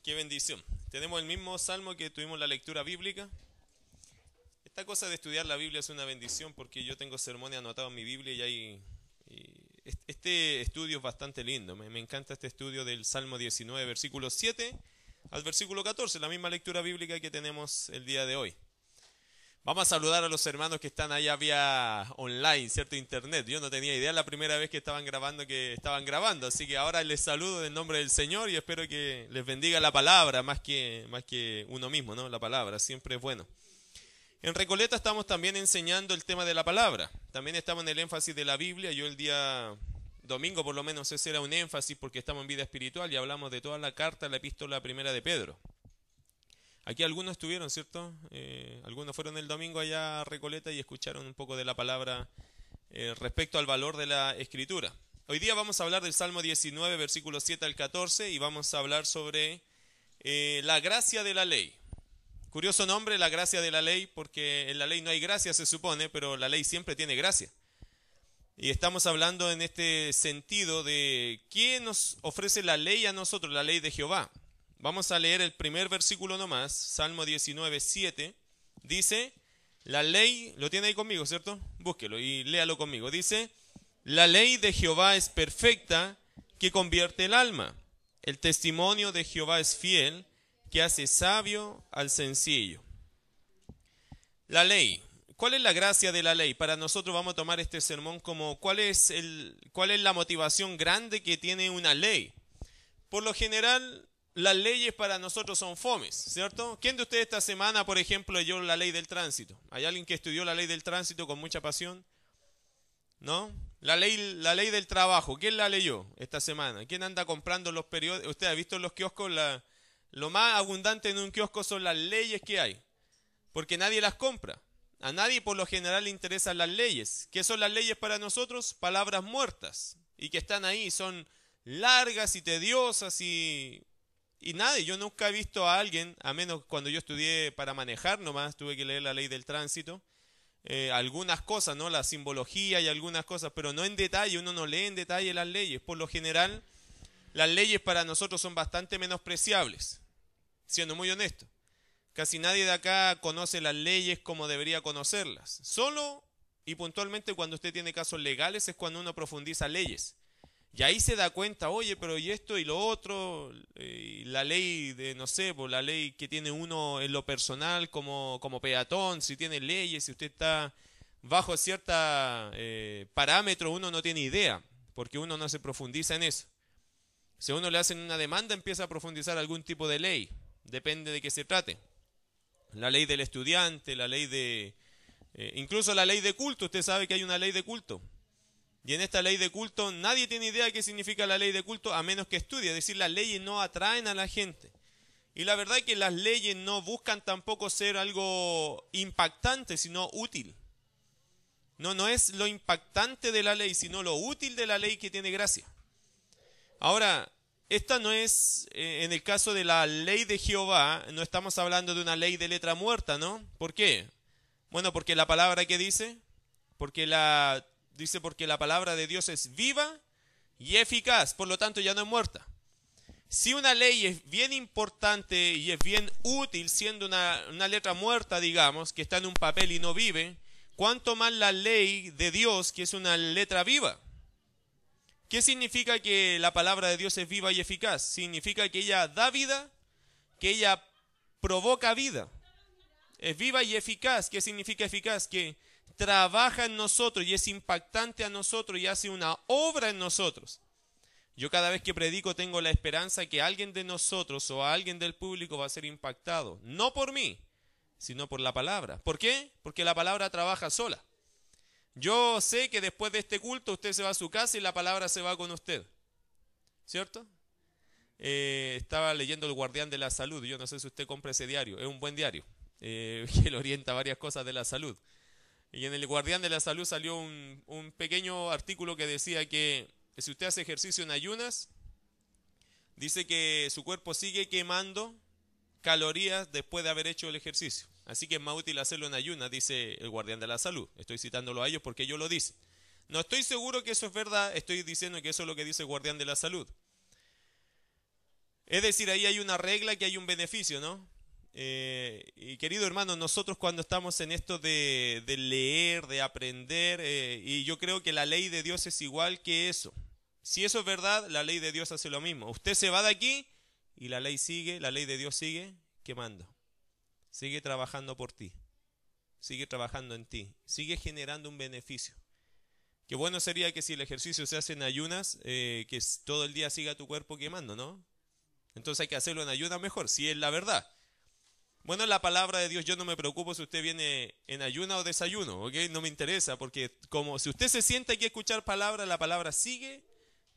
Qué bendición. Tenemos el mismo salmo que tuvimos la lectura bíblica. Esta cosa de estudiar la Biblia es una bendición porque yo tengo sermones anotados en mi Biblia este estudio es bastante lindo. Me encanta este estudio del Salmo 19, versículo 7 al versículo 14, la misma lectura bíblica que tenemos el día de hoy. Vamos a saludar a los hermanos que están allá vía online, ¿cierto? Internet. Yo no tenía idea la primera vez que estaban grabando, así que ahora les saludo en nombre del Señor y espero que les bendiga la palabra más que uno mismo, ¿no? La palabra siempre es bueno. En Recoleta estamos también enseñando el tema de la palabra. También estamos en el énfasis de la Biblia. Yo el día domingo por lo menos ese era un énfasis porque estamos en vida espiritual y hablamos de toda la carta, la epístola primera de Pedro. Aquí algunos estuvieron, ¿cierto? Algunos fueron el domingo allá a Recoleta y escucharon un poco de la palabra respecto al valor de la escritura. Hoy día vamos a hablar del Salmo 19, versículos 7 al 14 y vamos a hablar sobre la gracia de la ley. Curioso nombre, la gracia de la ley, porque en la ley no hay gracia, se supone, pero la ley siempre tiene gracia. Y estamos hablando en este sentido de qué nos ofrece la ley a nosotros, la ley de Jehová. Vamos a leer el primer versículo nomás, Salmo 19, 7. Dice, la ley, lo tiene ahí conmigo, ¿cierto? Búsquelo y léalo conmigo. Dice, la ley de Jehová es perfecta, que convierte el alma. El testimonio de Jehová es fiel, que hace sabio al sencillo. La ley. ¿Cuál es la gracia de la ley? Para nosotros vamos a tomar este sermón como cuál es la motivación grande que tiene una ley. Por lo general, las leyes para nosotros son fomes, ¿cierto? ¿Quién de ustedes esta semana, por ejemplo, leyó la ley del tránsito? ¿Hay alguien que estudió la ley del tránsito con mucha pasión? ¿No? La ley del trabajo, ¿quién la leyó esta semana? ¿Quién anda comprando los periódicos? ¿Usted ha visto en los kioscos? Lo más abundante en un kiosco son las leyes que hay, porque nadie las compra. A nadie por lo general le interesan las leyes. ¿Qué son las leyes para nosotros? Palabras muertas, y que están ahí, son largas y tediosas y nada, yo nunca he visto a alguien, a menos cuando yo estudié para manejar nomás, tuve que leer la ley del tránsito, algunas cosas, ¿no? La simbología y algunas cosas, pero no en detalle, uno no lee en detalle las leyes. Por lo general, las leyes para nosotros son bastante menospreciables, siendo muy honesto. Casi nadie de acá conoce las leyes como debería conocerlas. Solo y puntualmente cuando usted tiene casos legales es cuando uno profundiza leyes. Y ahí se da cuenta, oye, pero y esto y lo otro, la ley de, no sé, pues la ley que tiene uno en lo personal como peatón, si tiene leyes, si usted está bajo cierta parámetro, uno no tiene idea, porque uno no se profundiza en eso. Si a uno le hacen una demanda, empieza a profundizar algún tipo de ley, depende de qué se trate. La ley del estudiante, la ley de... incluso la ley de culto, usted sabe que hay una ley de culto. Y en esta ley de culto nadie tiene idea de qué significa la ley de culto a menos que estudie. Es decir, las leyes no atraen a la gente. Y la verdad es que las leyes no buscan tampoco ser algo impactante, sino útil. No es lo impactante de la ley, sino lo útil de la ley que tiene gracia. Ahora, esta no es, en el caso de la ley de Jehová, no estamos hablando de una ley de letra muerta, ¿no? ¿Por qué? Bueno, porque la palabra que dice, porque la palabra de Dios es viva y eficaz, por lo tanto ya no es muerta. Si una ley es bien importante y es bien útil, siendo una letra muerta, digamos, que está en un papel y no vive, ¿cuánto más la ley de Dios, que es una letra viva? ¿Qué significa que la palabra de Dios es viva y eficaz? Significa que ella da vida, que ella provoca vida. Es viva y eficaz. ¿Qué significa eficaz? Que trabaja en nosotros y es impactante a nosotros y hace una obra en nosotros. Yo cada vez que predico tengo la esperanza que alguien de nosotros o alguien del público va a ser impactado. No por mí, sino por la palabra. ¿Por qué? Porque la palabra trabaja sola. Yo sé que después de este culto usted se va a su casa y la palabra se va con usted. ¿Cierto? Estaba leyendo El Guardián de la Salud. Yo no sé si usted compra ese diario. Es un buen diario que le orienta varias cosas de la salud. Y en El Guardián de la Salud salió un pequeño artículo que decía que si usted hace ejercicio en ayunas, dice que su cuerpo sigue quemando calorías después de haber hecho el ejercicio. Así que es más útil hacerlo en ayunas, dice el Guardián de la Salud. Estoy citándolo a ellos porque ellos lo dicen. No estoy seguro que eso es verdad, estoy diciendo que eso es lo que dice el Guardián de la Salud. Es decir, ahí hay una regla, que hay un beneficio, ¿no? Y querido hermano, nosotros cuando estamos en esto de leer, de aprender, y yo creo que la ley de Dios es igual que eso. Si eso es verdad, la ley de Dios hace lo mismo. Usted se va de aquí y la ley sigue, la ley de Dios sigue quemando. Sigue trabajando por ti. Sigue trabajando en ti. Sigue generando un beneficio. Qué bueno sería que si el ejercicio se hace en ayunas, que todo el día siga tu cuerpo quemando, ¿no? Entonces hay que hacerlo en ayunas mejor, si es la verdad. Bueno, la palabra de Dios, yo no me preocupo si usted viene en ayuna o desayuno, ¿ok? No me interesa, porque como si usted se sienta aquí a escuchar palabra, la palabra sigue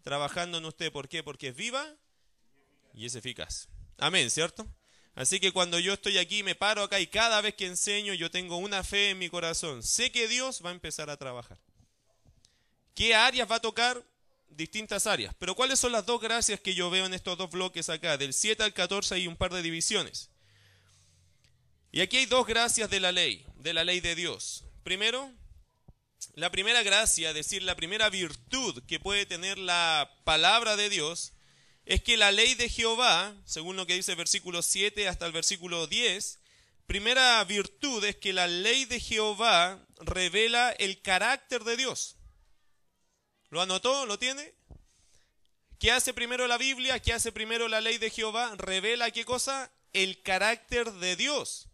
trabajando en usted. ¿Por qué? Porque es viva y es eficaz. Amén, ¿cierto? Así que cuando yo estoy aquí, me paro acá y cada vez que enseño, yo tengo una fe en mi corazón. Sé que Dios va a empezar a trabajar. ¿Qué áreas va a tocar? Distintas áreas. Pero ¿cuáles son las dos gracias que yo veo en estos dos bloques acá? Del 7 al 14 hay un par de divisiones. Y aquí hay dos gracias de la ley de Dios. Primero, la primera gracia, es decir, la primera virtud que puede tener la palabra de Dios, es que la ley de Jehová, según lo que dice el versículo 7 hasta el versículo 10, primera virtud es que la ley de Jehová revela el carácter de Dios. ¿Lo anotó? ¿Lo tiene? ¿Qué hace primero la Biblia? ¿Qué hace primero la ley de Jehová? Revela, ¿qué cosa? El carácter de Dios.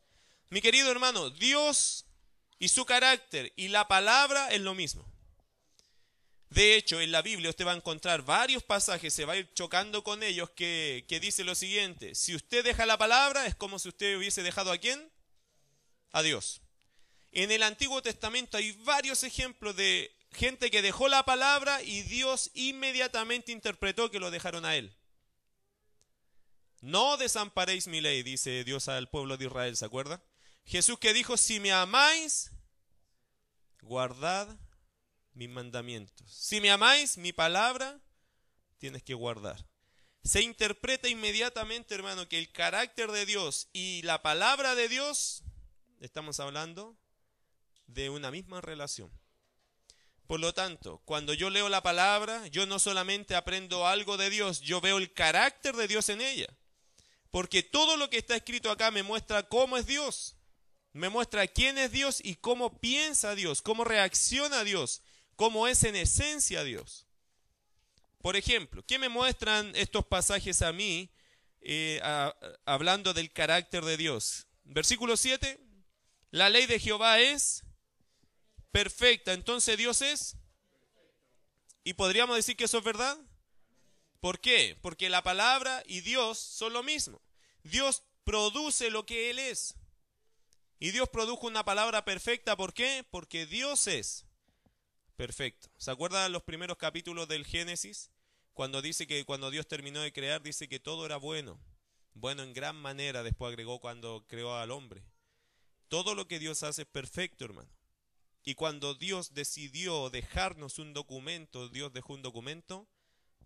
Mi querido hermano, Dios y su carácter y la palabra es lo mismo. De hecho, en la Biblia usted va a encontrar varios pasajes, se va a ir chocando con ellos, que dice lo siguiente: si usted deja la palabra, es como si usted hubiese dejado ¿a quién? A Dios. En el Antiguo Testamento hay varios ejemplos de gente que dejó la palabra y Dios inmediatamente interpretó que lo dejaron a él. No desamparéis mi ley, dice Dios al pueblo de Israel, ¿se acuerda? Jesús que dijo: si me amáis, guardad mis mandamientos. Si me amáis, mi palabra tienes que guardar. Se interpreta inmediatamente, hermano, que el carácter de Dios y la palabra de Dios, estamos hablando de una misma relación. Por lo tanto, cuando yo leo la palabra, yo no solamente aprendo algo de Dios, yo veo el carácter de Dios en ella. Porque todo lo que está escrito acá me muestra cómo es Dios. Me muestra quién es Dios y cómo piensa Dios, cómo reacciona Dios, cómo es en esencia Dios. Por ejemplo, ¿qué me muestran estos pasajes a mí hablando del carácter de Dios? Versículo 7, la ley de Jehová es perfecta, entonces Dios es. ¿Y podríamos decir que eso es verdad? ¿Por qué? Porque la palabra y Dios son lo mismo. Dios produce lo que Él es. Y Dios produjo una palabra perfecta. ¿Por qué? Porque Dios es perfecto. ¿Se acuerdan los primeros capítulos del Génesis? Cuando dice que cuando Dios terminó de crear, dice que todo era bueno. Bueno en gran manera, después agregó cuando creó al hombre. Todo lo que Dios hace es perfecto, hermano. Y cuando Dios decidió dejarnos un documento, Dios dejó un documento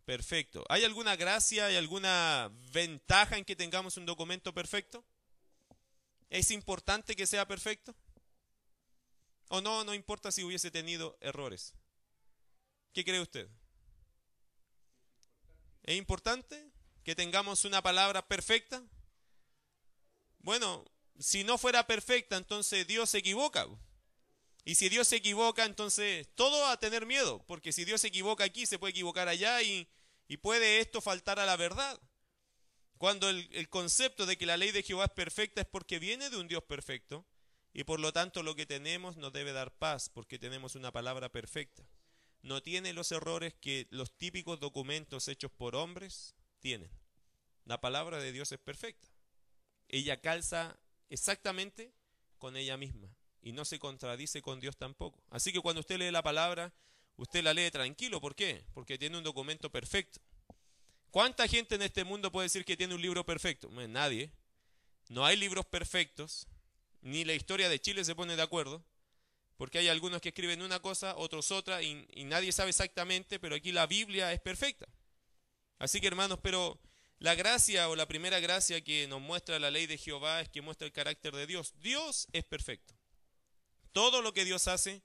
perfecto. ¿Hay alguna gracia, hay alguna ventaja en que tengamos un documento perfecto? ¿Es importante que sea perfecto? ¿O no, no importa si hubiese tenido errores? ¿Qué cree usted? ¿Es importante que tengamos una palabra perfecta? Bueno, si no fuera perfecta, entonces Dios se equivoca. Y si Dios se equivoca, entonces todo va a tener miedo, porque si Dios se equivoca aquí, se puede equivocar allá y puede esto faltar a la verdad. Cuando el concepto de que la ley de Jehová es perfecta es porque viene de un Dios perfecto y por lo tanto lo que tenemos nos debe dar paz porque tenemos una palabra perfecta. No tiene los errores que los típicos documentos hechos por hombres tienen. La palabra de Dios es perfecta. Ella calza exactamente con ella misma y no se contradice con Dios tampoco. Así que cuando usted lee la palabra, usted la lee tranquilo. ¿Por qué? Porque tiene un documento perfecto. ¿Cuánta gente en este mundo puede decir que tiene un libro perfecto? Nadie. No hay libros perfectos. Ni la historia de Chile se pone de acuerdo. Porque hay algunos que escriben una cosa, otros otra, y nadie sabe exactamente, pero aquí la Biblia es perfecta. Así que hermanos, pero la gracia o la primera gracia que nos muestra la ley de Jehová es que muestra el carácter de Dios. Dios es perfecto. Todo lo que Dios hace,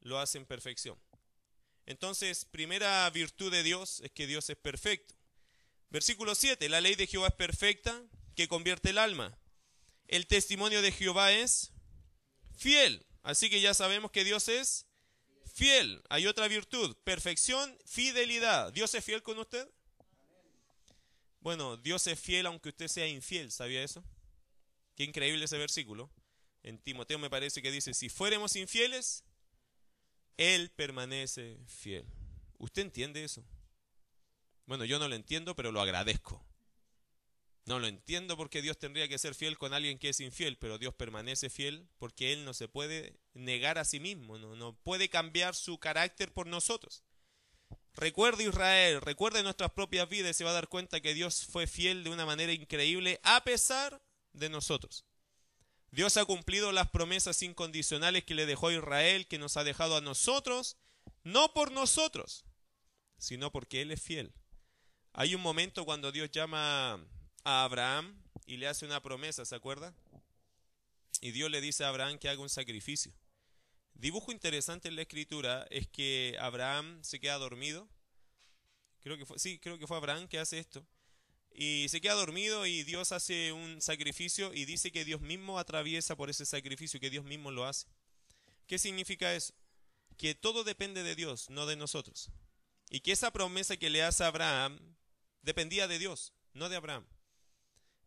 lo hace en perfección. Entonces, primera virtud de Dios es que Dios es perfecto. Versículo 7, la ley de Jehová es perfecta, que convierte el alma. El testimonio de Jehová es fiel. Así que ya sabemos que Dios es fiel. Hay otra virtud, perfección, fidelidad. ¿Dios es fiel con usted? Bueno, Dios es fiel aunque usted sea infiel, ¿sabía eso? Qué increíble ese versículo. En Timoteo me parece que dice, si fuéramos infieles, Él permanece fiel. ¿Usted entiende eso? Bueno, yo no lo entiendo, pero lo agradezco. No lo entiendo porque Dios tendría que ser fiel con alguien que es infiel, pero Dios permanece fiel porque Él no se puede negar a sí mismo, no puede cambiar su carácter por nosotros. Recuerde Israel, recuerde nuestras propias vidas y se va a dar cuenta que Dios fue fiel de una manera increíble a pesar de nosotros. Dios ha cumplido las promesas incondicionales que le dejó a Israel, que nos ha dejado a nosotros, no por nosotros, sino porque Él es fiel. Hay un momento cuando Dios llama a Abraham y le hace una promesa, ¿se acuerda? Y Dios le dice a Abraham que haga un sacrificio. Dibujo interesante en la escritura es que Abraham se queda dormido. Creo que fue Abraham que hace esto. Y se queda dormido y Dios hace un sacrificio y dice que Dios mismo atraviesa por ese sacrificio, que Dios mismo lo hace. ¿Qué significa eso? Que todo depende de Dios, no de nosotros. Y que esa promesa que le hace a Abraham dependía de Dios, no de Abraham.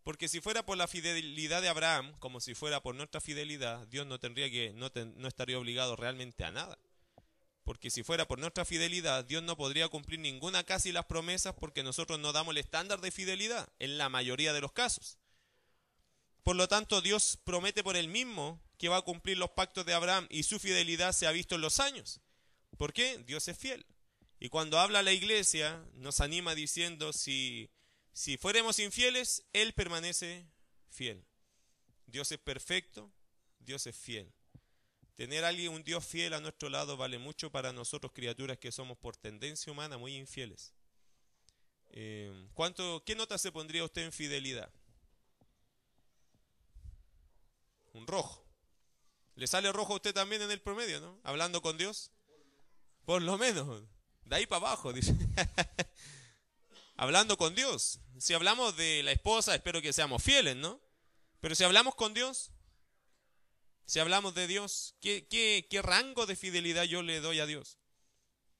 Porque si fuera por la fidelidad de Abraham, como si fuera por nuestra fidelidad, Dios no estaría obligado realmente a nada. Porque si fuera por nuestra fidelidad, Dios no podría cumplir ninguna casi las promesas porque nosotros no damos el estándar de fidelidad en la mayoría de los casos. Por lo tanto, Dios promete por Él mismo que va a cumplir los pactos de Abraham y su fidelidad se ha visto en los años. ¿Por qué? Dios es fiel. Y cuando habla la iglesia, nos anima diciendo, si fuéramos infieles, Él permanece fiel. Dios es perfecto, Dios es fiel. Tener a alguien, un Dios fiel a nuestro lado vale mucho para nosotros, criaturas que somos por tendencia humana muy infieles. ¿Qué nota se pondría usted en fidelidad? Un rojo. ¿Le sale rojo a usted también en el promedio, no? Hablando con Dios. Por lo menos. De ahí para abajo, dice. Hablando con Dios. Si hablamos de la esposa, espero que seamos fieles, ¿no? Pero si hablamos con Dios, si hablamos de Dios, ¿qué rango de fidelidad yo le doy a Dios?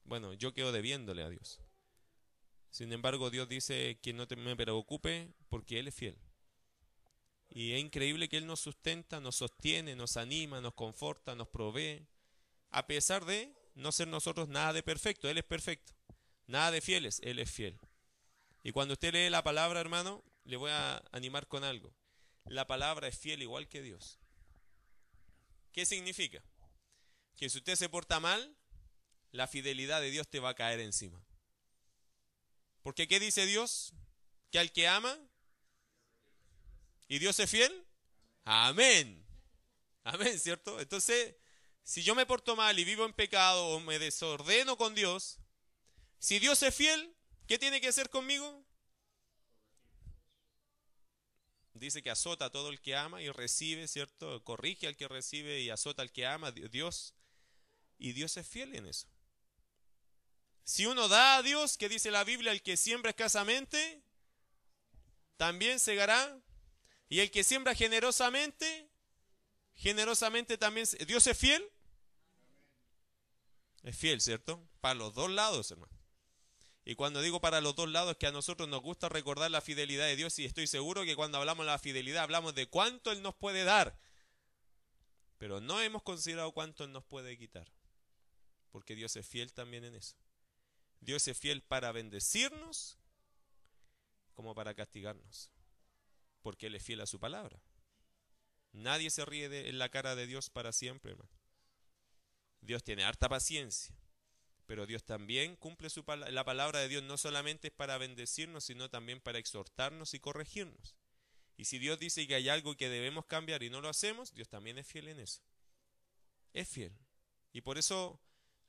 Bueno, yo quedo debiéndole a Dios. Sin embargo, Dios dice que no me preocupe porque Él es fiel. Y es increíble que Él nos sustenta, nos sostiene, nos anima, nos conforta, nos provee. A pesar de no ser nosotros nada de perfecto, Él es perfecto. Nada de fieles, Él es fiel. Y cuando usted lee la palabra, hermano, le voy a animar con algo. La palabra es fiel igual que Dios. ¿Qué significa? Que si usted se porta mal, la fidelidad de Dios te va a caer encima. Porque ¿qué dice Dios? Que al que ama, ¿y Dios es fiel? Amén. Amén, ¿cierto? Entonces, si yo me porto mal y vivo en pecado o me desordeno con Dios, si Dios es fiel, ¿qué tiene que hacer conmigo? Dice que azota a todo el que ama y recibe, ¿cierto? Corrige al que recibe y azota al que ama, Dios. Y Dios es fiel en eso. Si uno da a Dios, que dice la Biblia, el que siembra escasamente, también segará. Y el que siembra generosamente, generosamente también. ¿Dios es fiel? Es fiel, ¿cierto? Para los dos lados, hermano. Y cuando digo para los dos lados es que a nosotros nos gusta recordar la fidelidad de Dios y estoy seguro que cuando hablamos de la fidelidad hablamos de cuánto Él nos puede dar. Pero no hemos considerado cuánto Él nos puede quitar. Porque Dios es fiel también en eso. Dios es fiel para bendecirnos como para castigarnos. Porque Él es fiel a su palabra. Nadie se ríe en la cara de Dios para siempre, hermano. Dios tiene harta paciencia. Pero Dios también cumple la palabra de Dios no solamente es para bendecirnos, sino también para exhortarnos y corregirnos. Y si Dios dice que hay algo que debemos cambiar y no lo hacemos, Dios también es fiel en eso. Es fiel. Y por eso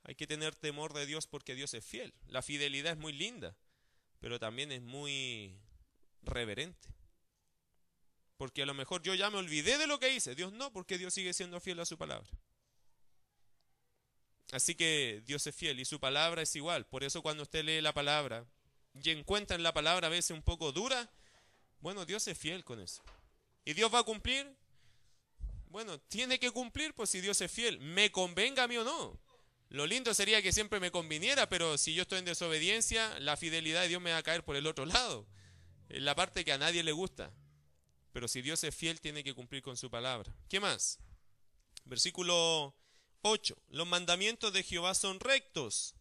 hay que tener temor de Dios porque Dios es fiel. La fidelidad es muy linda, pero también es muy reverente. Porque a lo mejor yo ya me olvidé de lo que hice. Dios no, porque Dios sigue siendo fiel a su palabra. Así que Dios es fiel y su palabra es igual. Por eso cuando usted lee la palabra y encuentran la palabra a veces un poco dura, bueno, Dios es fiel con eso. ¿Y Dios va a cumplir? Bueno, tiene que cumplir, pues si Dios es fiel, me convenga a mí o no. Lo lindo sería que siempre me conviniera, pero si yo estoy en desobediencia, la fidelidad de Dios me va a caer por el otro lado, en la parte que a nadie le gusta. Pero si Dios es fiel, tiene que cumplir con su palabra. ¿Qué más? Versículo 8. Los mandamientos de Jehová son rectos,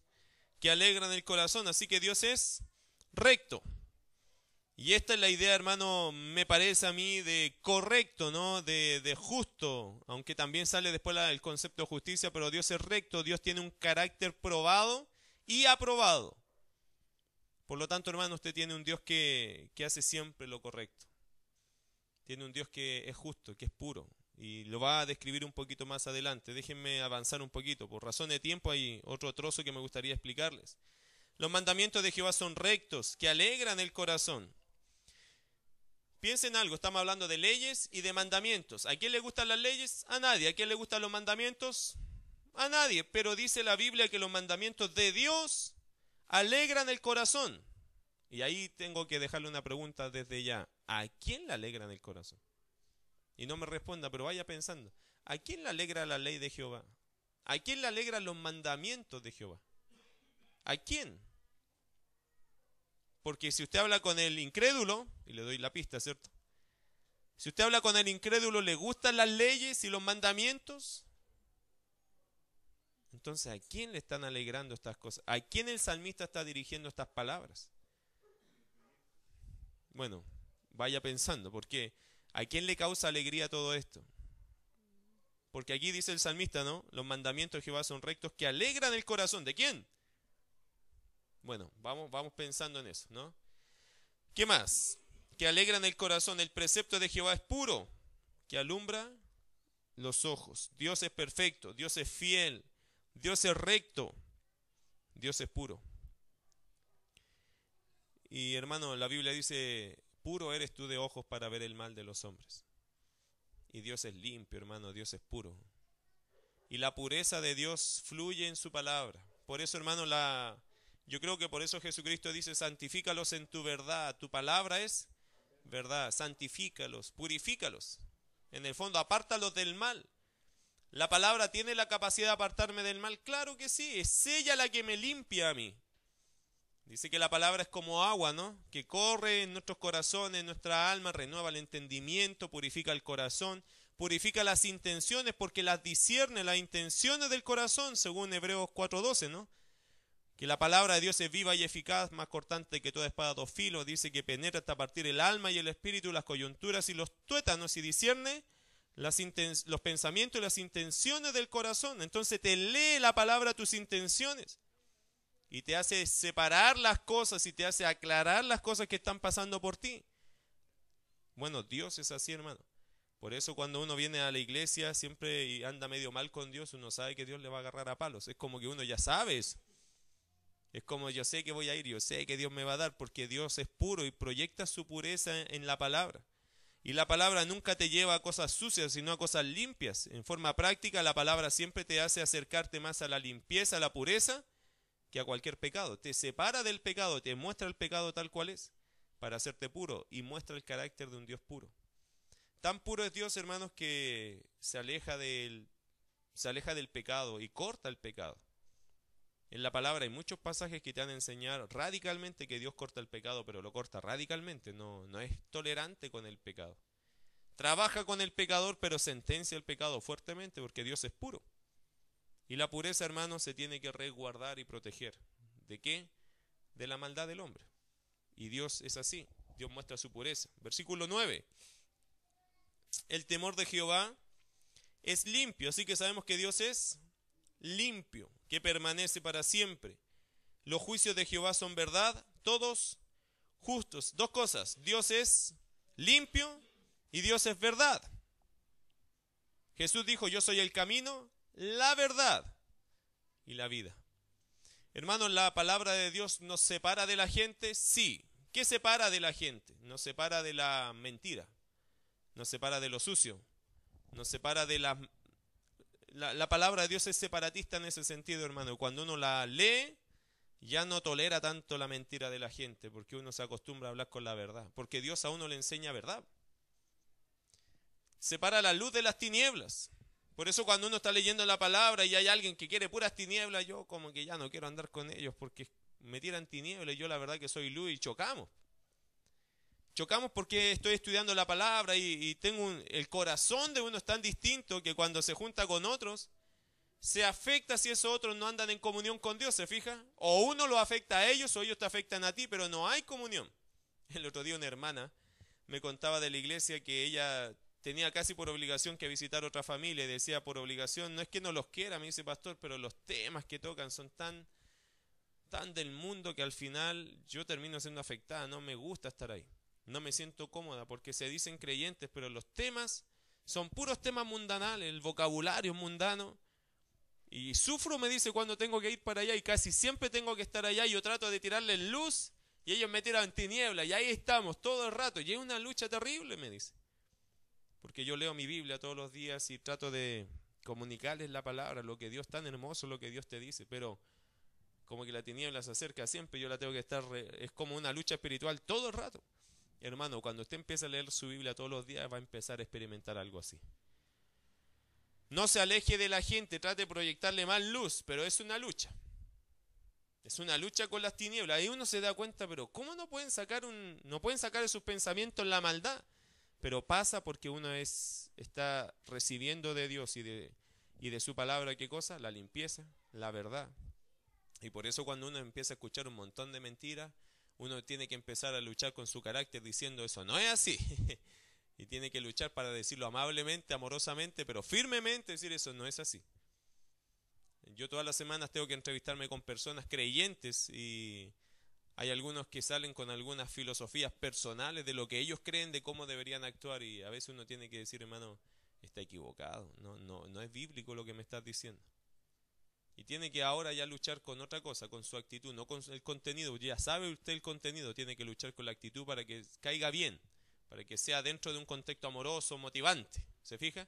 que alegran el corazón. Así que Dios es recto. Y esta es la idea, hermano, me parece a mí de correcto, ¿no? De justo, aunque también sale después el concepto de justicia, pero Dios es recto, Dios tiene un carácter probado y aprobado. Por lo tanto, hermano, usted tiene un Dios que hace siempre lo correcto. Tiene un Dios que es justo, que es puro. Y lo va a describir un poquito más adelante. Déjenme avanzar un poquito. Por razón de tiempo hay otro trozo que me gustaría explicarles. Los mandamientos de Jehová son rectos, que alegran el corazón. Piensen algo, estamos hablando de leyes y de mandamientos. ¿A quién le gustan las leyes? A nadie. ¿A quién le gustan los mandamientos? A nadie. Pero dice la Biblia que los mandamientos de Dios alegran el corazón. Y ahí tengo que dejarle una pregunta desde ya. ¿A quién le alegran el corazón? Y no me responda, pero vaya pensando. ¿A quién le alegra la ley de Jehová? ¿A quién le alegran los mandamientos de Jehová? ¿A quién? Porque si usted habla con el incrédulo, y le doy la pista, ¿cierto? Si usted habla con el incrédulo, ¿le gustan las leyes y los mandamientos? Entonces, ¿a quién le están alegrando estas cosas? ¿A quién el salmista está dirigiendo estas palabras? Bueno, vaya pensando, porque ¿a quién le causa alegría todo esto? Porque aquí dice el salmista, ¿no? Los mandamientos de Jehová son rectos que alegran el corazón. ¿De quién? Bueno, vamos pensando en eso, ¿no? ¿Qué más? Que alegran el corazón. El precepto de Jehová es puro, que alumbra los ojos. Dios es perfecto, Dios es fiel, Dios es recto, Dios es puro. Y hermano, la Biblia dice, puro eres tú de ojos para ver el mal de los hombres. Y Dios es limpio, hermano, Dios es puro. Y la pureza de Dios fluye en su palabra. Por eso, hermano, yo creo que por eso Jesucristo dice, santifícalos en tu verdad. Tu palabra es verdad. Santifícalos, purifícalos. En el fondo, apártalos del mal. ¿La palabra tiene la capacidad de apartarme del mal? Claro que sí, es ella la que me limpia a mí. Dice que la palabra es como agua, ¿no? Que corre en nuestros corazones, en nuestra alma, renueva el entendimiento, purifica el corazón, purifica las intenciones porque las discierne, las intenciones del corazón, según Hebreos 4:12, ¿no? Que la palabra de Dios es viva y eficaz, más cortante que toda espada de dos filos, dice que penetra hasta partir el alma y el espíritu, las coyunturas y los tuétanos y discierne los pensamientos y las intenciones del corazón. Entonces te lee la palabra tus intenciones. Y te hace separar las cosas y te hace aclarar las cosas que están pasando por ti. Bueno, Dios es así, hermano. Por eso cuando uno viene a la iglesia siempre y anda medio mal con Dios, uno sabe que Dios le va a agarrar a palos. Es como que uno ya sabe eso. Es como yo sé que voy a ir, yo sé que Dios me va a dar, porque Dios es puro y proyecta su pureza en la palabra. Y la palabra nunca te lleva a cosas sucias, sino a cosas limpias. En forma práctica, la palabra siempre te hace acercarte más a la limpieza, a la pureza, que a cualquier pecado. Te separa del pecado, te muestra el pecado tal cual es, para hacerte puro, y muestra el carácter de un Dios puro. Tan puro es Dios, hermanos, que se aleja del pecado y corta el pecado. En la palabra hay muchos pasajes que te van a enseñar radicalmente que Dios corta el pecado, pero lo corta radicalmente, no es tolerante con el pecado. Trabaja con el pecador, pero sentencia el pecado fuertemente, porque Dios es puro. Y la pureza, hermanos, se tiene que resguardar y proteger. ¿De qué? De la maldad del hombre. Y Dios es así. Dios muestra su pureza. Versículo 9. El temor de Jehová es limpio. Así que sabemos que Dios es limpio, que permanece para siempre. Los juicios de Jehová son verdad, todos justos. Dos cosas. Dios es limpio y Dios es verdad. Jesús dijo, yo soy el camino, la verdad y la vida. Hermanos, la palabra de Dios nos separa de la gente, sí. ¿Qué separa de la gente? Nos separa de la mentira, nos separa de lo sucio, nos separa de la palabra de Dios es separatista en ese sentido, hermano. Cuando uno la lee, ya no tolera tanto la mentira de la gente, porque uno se acostumbra a hablar con la verdad, porque Dios a uno le enseña verdad. Separa la luz de las tinieblas. Por eso cuando uno está leyendo la palabra y hay alguien que quiere puras tinieblas, yo como que ya no quiero andar con ellos porque me tiran tinieblas y yo la verdad que soy luz y chocamos. Chocamos porque estoy estudiando la palabra y tengo el corazón de uno es tan distinto que cuando se junta con otros, se afecta si esos otros no andan en comunión con Dios, ¿se fija? O uno lo afecta a ellos o ellos te afectan a ti, pero no hay comunión. El otro día una hermana me contaba de la iglesia que ella tenía casi por obligación que visitar otra familia y decía por obligación, no es que no los quiera, me dice pastor, pero los temas que tocan son tan del mundo que al final yo termino siendo afectada, no me gusta estar ahí. No me siento cómoda porque se dicen creyentes, pero los temas son puros temas mundanales, el vocabulario es mundano. Y sufro, me dice, cuando tengo que ir para allá y casi siempre tengo que estar allá y yo trato de tirarle luz y ellos me tiran tiniebla y ahí estamos todo el rato. Y es una lucha terrible, me dice. Porque yo leo mi Biblia todos los días y trato de comunicarles la palabra, lo que Dios tan hermoso, lo que Dios te dice, pero como que la tiniebla se acerca siempre, yo la tengo que estar, es como una lucha espiritual todo el rato. Hermano, cuando usted empieza a leer su Biblia todos los días, va a empezar a experimentar algo así. No se aleje de la gente, trate de proyectarle más luz, pero es una lucha. Es una lucha con las tinieblas. Ahí uno se da cuenta, pero ¿cómo no pueden sacar de sus pensamientos la maldad? Pero pasa porque uno está recibiendo de Dios y de su palabra, ¿qué cosa? La limpieza, la verdad. Y por eso cuando uno empieza a escuchar un montón de mentiras, uno tiene que empezar a luchar con su carácter diciendo eso no es así. Y tiene que luchar para decirlo amablemente, amorosamente, pero firmemente decir eso no es así. Yo todas las semanas tengo que entrevistarme con personas creyentes y hay algunos que salen con algunas filosofías personales de lo que ellos creen de cómo deberían actuar y a veces uno tiene que decir, hermano, está equivocado, no es bíblico lo que me estás diciendo. Y tiene que ahora ya luchar con otra cosa, con su actitud, no con el contenido. Ya sabe usted el contenido, tiene que luchar con la actitud para que caiga bien, para que sea dentro de un contexto amoroso, motivante. ¿Se fija?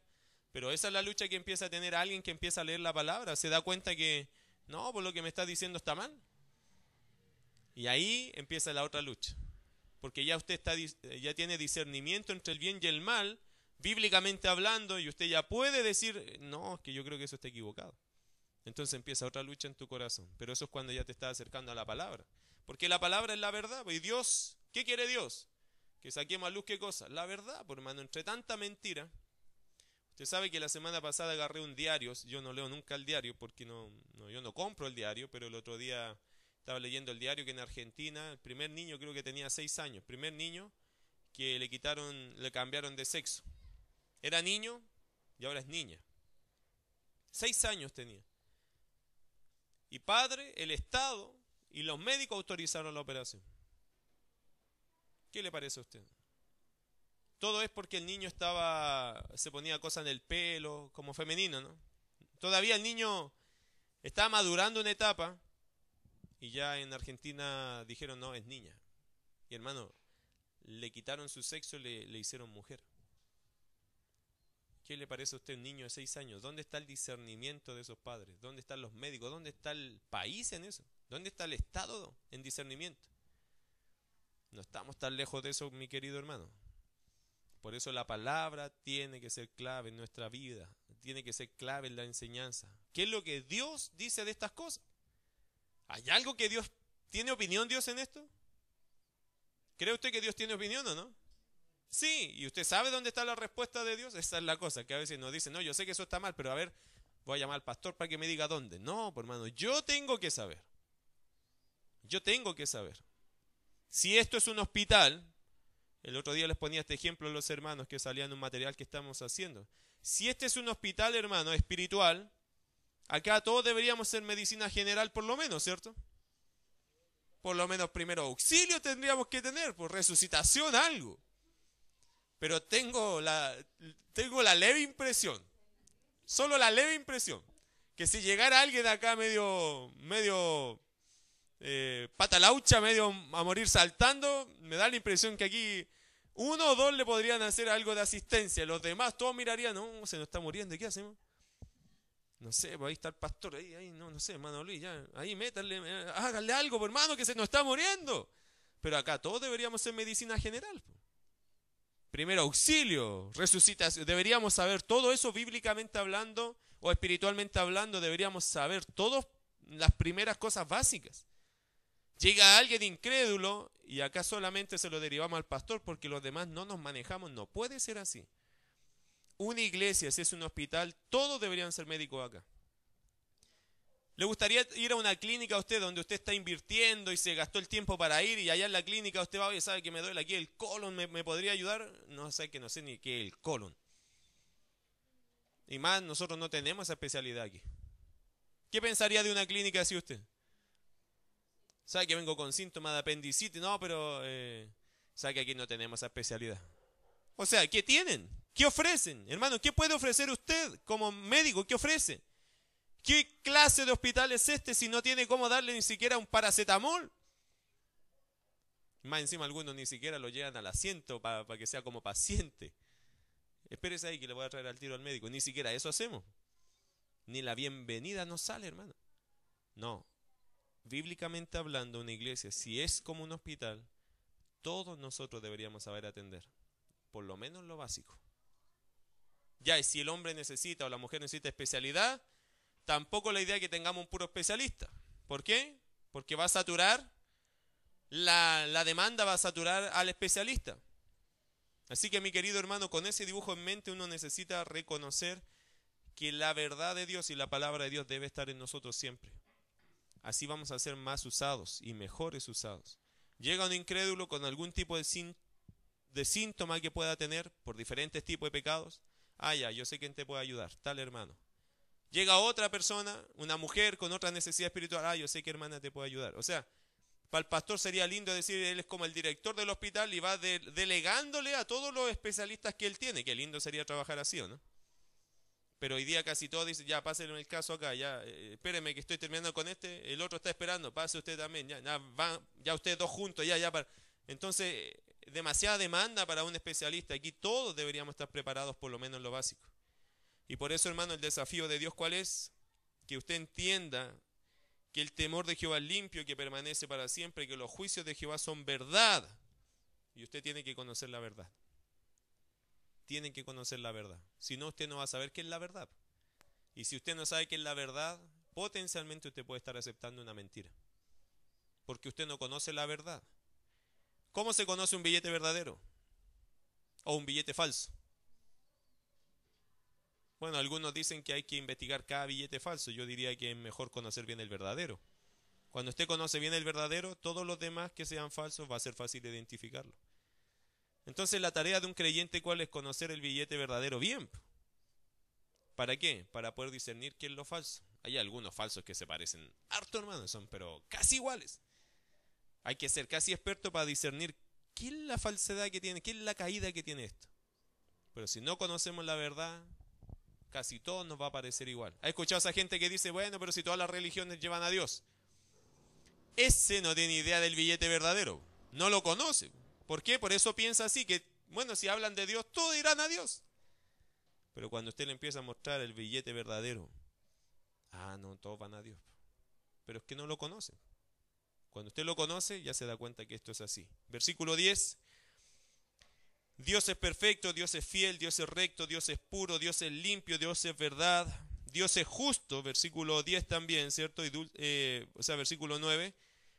Pero esa es la lucha que empieza a tener alguien que empieza a leer la palabra. Se da cuenta que, no, pues lo que me está diciendo está mal. Y ahí empieza la otra lucha. Porque ya usted ya tiene discernimiento entre el bien y el mal, bíblicamente hablando, y usted ya puede decir, no, es que yo creo que eso está equivocado. Entonces empieza otra lucha en tu corazón. Pero eso es cuando ya te estás acercando a la palabra. Porque la palabra es la verdad. Y Dios, ¿qué quiere Dios? Que saquemos a luz, ¿qué cosa? La verdad, por hermano, entre tanta mentira. Usted sabe que la semana pasada agarré un diario. Yo no leo nunca el diario porque yo no compro el diario. Pero el otro día estaba leyendo el diario que en Argentina, el primer niño creo que tenía 6 años. Primer niño que le cambiaron de sexo. Era niño y ahora es niña. 6 años tenía. Y padre, el Estado y los médicos autorizaron la operación. ¿Qué le parece a usted? Todo es porque el niño se ponía cosas en el pelo, como femenino, ¿no? Todavía el niño estaba madurando una etapa y ya en Argentina dijeron, no, es niña. Y hermano, le quitaron su sexo y le hicieron mujer. ¿Qué le parece a usted un niño de 6 años? ¿Dónde está el discernimiento de esos padres? ¿Dónde están los médicos? ¿Dónde está el país en eso? ¿Dónde está el Estado en discernimiento? No estamos tan lejos de eso, mi querido hermano. Por eso la palabra tiene que ser clave en nuestra vida. Tiene que ser clave en la enseñanza. ¿Qué es lo que Dios dice de estas cosas? ¿Hay algo que Dios... ¿Tiene opinión Dios en esto? ¿Cree usted que Dios tiene opinión o no? Sí, y usted sabe dónde está la respuesta de Dios. Esa es la cosa, que a veces nos dicen, no, yo sé que eso está mal, pero a ver, voy a llamar al pastor para que me diga dónde. No, pues hermano, yo tengo que saber. Yo tengo que saber. Si esto es un hospital, el otro día les ponía este ejemplo a los hermanos que salían un material que estamos haciendo. Si este es un hospital, hermano, espiritual, acá todos deberíamos ser medicina general por lo menos, ¿cierto? Por lo menos primero auxilio tendríamos que tener, por resucitación, algo. Pero tengo la leve impresión, solo la leve impresión, que si llegara alguien acá medio patalaucha, medio a morir saltando, me da la impresión que aquí 1 o 2 le podrían hacer algo de asistencia. Los demás todos mirarían, no, se nos está muriendo, ¿y qué hacemos? No sé, pues ahí está el pastor, ahí no sé, hermano Luis, ya, ahí métanle, háganle algo, pues, hermano, que se nos está muriendo. Pero acá todos deberíamos ser medicina general. Primero auxilio, resucitación, deberíamos saber todo eso bíblicamente hablando o espiritualmente hablando, deberíamos saber todas las primeras cosas básicas. Llega alguien incrédulo y acá solamente se lo derivamos al pastor porque los demás no nos manejamos, no puede ser así. Una iglesia, si es un hospital, todos deberían ser médicos acá. ¿Le gustaría ir a una clínica a usted donde usted está invirtiendo y se gastó el tiempo para ir y allá en la clínica usted va y sabe que me duele aquí el colon, ¿me podría ayudar? No sé, que no sé ni qué es el colon. Y más, nosotros no tenemos esa especialidad aquí. ¿Qué pensaría de una clínica así usted? ¿Sabe que vengo con síntomas de apendicitis? No, pero sabe que aquí no tenemos esa especialidad. O sea, ¿qué tienen? ¿Qué ofrecen? Hermano, ¿qué puede ofrecer usted como médico? ¿Qué ofrece? ¿Qué clase de hospital es este si no tiene cómo darle ni siquiera un paracetamol? Más encima algunos ni siquiera lo llevan al asiento para que sea como paciente. Espérese ahí que le voy a traer al tiro al médico. Ni siquiera eso hacemos. Ni la bienvenida nos sale, hermano. No. Bíblicamente hablando, una iglesia, si es como un hospital, todos nosotros deberíamos saber atender. Por lo menos lo básico. Ya, y si el hombre necesita o la mujer necesita especialidad, tampoco la idea es que tengamos un puro especialista. ¿Por qué? Porque va a saturar, la demanda va a saturar al especialista. Así que mi querido hermano, con ese dibujo en mente uno necesita reconocer que la verdad de Dios y la palabra de Dios debe estar en nosotros siempre. Así vamos a ser más usados y mejores usados. Llega un incrédulo con algún tipo de síntoma que pueda tener por diferentes tipos de pecados. Ah, ya, yo sé quién te puede ayudar, tal hermano. Llega otra persona, una mujer con otra necesidad espiritual. Ah, yo sé qué hermana te puede ayudar. O sea, para el pastor sería lindo decir, él es como el director del hospital y va delegándole a todos los especialistas que él tiene. Qué lindo sería trabajar así, ¿o no? Pero hoy día casi todos dicen, ya, pásenme el caso acá, ya, espéreme que estoy terminando con este, el otro está esperando, pase usted también, ya ustedes dos juntos, ya. Entonces, demasiada demanda para un especialista. Aquí todos deberíamos estar preparados por lo menos en lo básico. Y por eso, hermano, el desafío de Dios, ¿cuál es? Que usted entienda que el temor de Jehová es limpio, que permanece para siempre, que los juicios de Jehová son verdad. Y usted tiene que conocer la verdad. Tienen que conocer la verdad. Si no, usted no va a saber qué es la verdad. Y si usted no sabe qué es la verdad, potencialmente usted puede estar aceptando una mentira. Porque usted no conoce la verdad. ¿Cómo se conoce un billete verdadero? O un billete falso. Bueno, algunos dicen que hay que investigar cada billete falso. Yo diría que es mejor conocer bien el verdadero. Cuando usted conoce bien el verdadero, todos los demás que sean falsos va a ser fácil identificarlo. Entonces la tarea de un creyente, ¿cuál es? Conocer el billete verdadero bien. ¿Para qué? Para poder discernir qué es lo falso. Hay algunos falsos que se parecen harto, hermano, son pero casi iguales. Hay que ser casi experto para discernir qué es la falsedad que tiene, qué es la caída que tiene esto. Pero si no conocemos la verdad, casi todo nos va a parecer igual. ¿Ha escuchado a esa gente que dice, bueno, pero si todas las religiones llevan a Dios? Ese no tiene idea del billete verdadero. No lo conoce. ¿Por qué? Por eso piensa así, que, bueno, si hablan de Dios, todos irán a Dios. Pero cuando usted le empieza a mostrar el billete verdadero, no, todos van a Dios. Pero es que no lo conocen. Cuando usted lo conoce, ya se da cuenta que esto es así. Versículo 10. Dios es perfecto, Dios es fiel, Dios es recto, Dios es puro, Dios es limpio, Dios es verdad, Dios es justo. Versículo 10 también, ¿cierto? Versículo 9.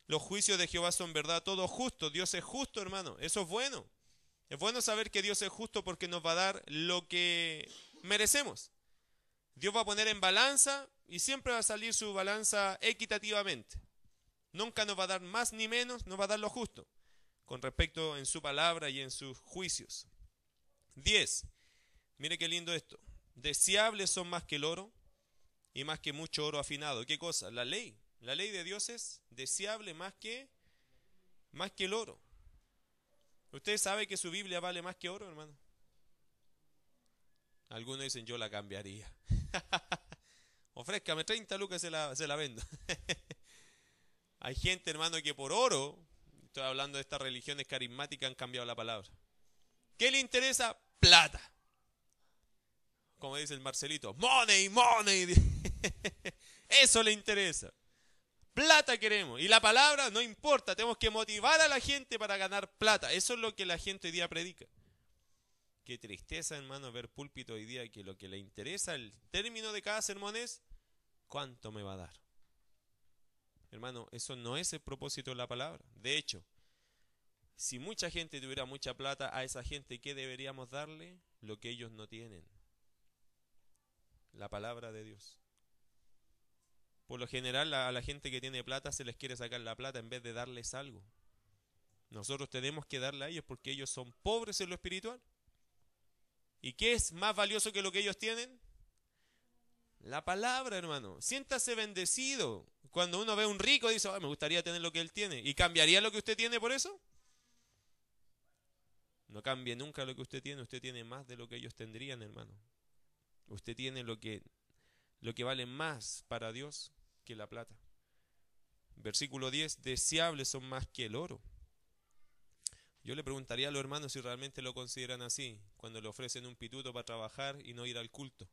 Los juicios de Jehová son verdad, todo justo. Dios es justo, hermano. Eso es bueno. Es bueno saber que Dios es justo porque nos va a dar lo que merecemos. Dios va a poner en balanza y siempre va a salir su balanza equitativamente. Nunca nos va a dar más ni menos, nos va a dar lo justo con respecto en su palabra y en sus juicios. 10. Mire qué lindo esto. Deseables son más que el oro y más que mucho oro afinado. ¿Qué cosa? La ley. La ley de Dios es deseable más que el oro. ¿Usted sabe que su Biblia vale más que oro, hermano? Algunos dicen, yo la cambiaría. Ofrézcame 30 lucas, se la vendo. Hay gente, hermano, que por oro, estoy hablando de estas religiones carismáticas, han cambiado la palabra. ¿Qué le interesa? Plata. como dice el Marcelito, money, money. Eso le interesa. Plata queremos. Y la palabra no importa, tenemos que motivar a la gente para ganar plata. Eso es lo que la gente hoy día predica. Qué tristeza, hermano, ver púlpito hoy día que lo que le interesa, el término de cada sermón es ¿cuánto me va a dar? Hermano, eso no es el propósito de la palabra. De hecho, si mucha gente tuviera mucha plata, a esa gente, ¿qué deberíamos darle? Lo que ellos no tienen. La palabra de Dios. Por lo general, a la gente que tiene plata se les quiere sacar la plata en vez de darles algo. Nosotros tenemos que darle a ellos porque ellos son pobres en lo espiritual. ¿Y qué es más valioso que lo que ellos tienen? La palabra, hermano. Siéntase bendecido. Cuando uno ve a un rico, dice, me gustaría tener lo que él tiene. ¿Y cambiaría lo que usted tiene por eso? No cambie nunca lo que usted tiene. Usted tiene más de lo que ellos tendrían, hermano. Usted tiene lo que vale más para Dios que la plata. Versículo 10, deseables son más que el oro. Yo le preguntaría a los hermanos si realmente lo consideran así, cuando le ofrecen un pituto para trabajar y no ir al culto.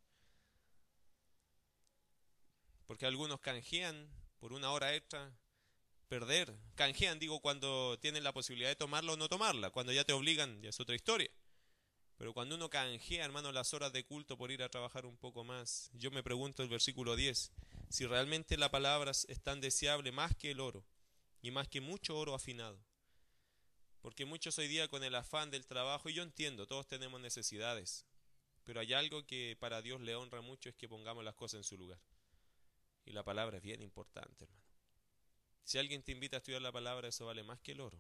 Porque algunos canjean por una hora extra, canjean, digo, cuando tienen la posibilidad de tomarla o no tomarla. Cuando ya te obligan, ya es otra historia. Pero cuando uno canjea, hermano, las horas de culto por ir a trabajar un poco más, yo me pregunto el versículo 10, si realmente la palabra es tan deseable más que el oro y más que mucho oro afinado. Porque muchos hoy día con el afán del trabajo, y yo entiendo, todos tenemos necesidades, pero hay algo que para Dios le honra mucho, es que pongamos las cosas en su lugar. Y la palabra es bien importante, hermano. Si alguien te invita a estudiar la palabra, eso vale más que el oro.